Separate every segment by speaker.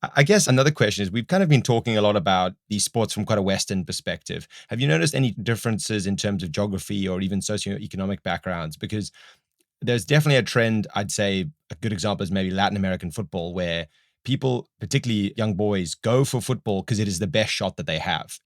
Speaker 1: I guess another question is we've kind of been talking a lot about these sports from quite a Western perspective. Have you noticed any differences in terms of geography or even socioeconomic backgrounds? Because there's definitely a trend, I'd say a good example is maybe Latin American football, where people, particularly young boys, go for football because it is the best shot that they have.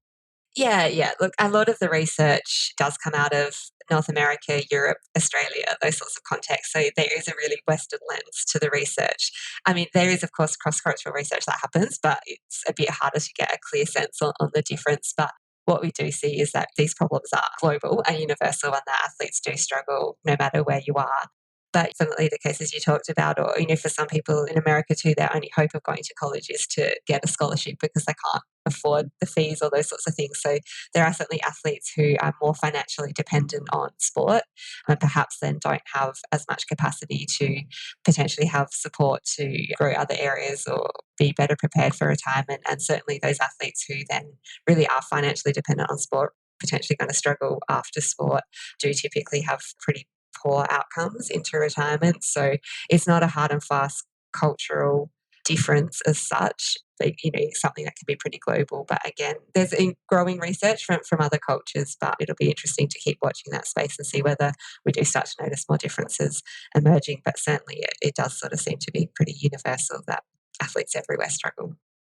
Speaker 2: Yeah, yeah. Look, a lot of the research does come out of North America, Europe, Australia, those sorts of contexts. So there is a really Western lens to the research. I mean, there is, of course, cross cultural research that happens, but it's a bit harder to get a clear sense on the difference. But what we do see is that these problems are global and universal, and that athletes do struggle no matter where you are. But definitely the cases you talked about, or for some people in America too, their only hope of going to college is to get a scholarship because they can't afford the fees or those sorts of things. So there are certainly athletes who are more financially dependent on sport and perhaps then don't have as much capacity to potentially have support to grow other areas or be better prepared for retirement. And certainly those athletes who then really are financially dependent on sport, potentially going to struggle after sport, do typically have pretty poor outcomes into retirement. So it's not a hard and fast cultural difference as such. But, something that can be pretty global. But again, there's growing research from other cultures, but it'll be interesting to keep watching that space and see whether we do start to notice more differences emerging. But certainly it does sort of seem to be pretty universal that athletes everywhere struggle.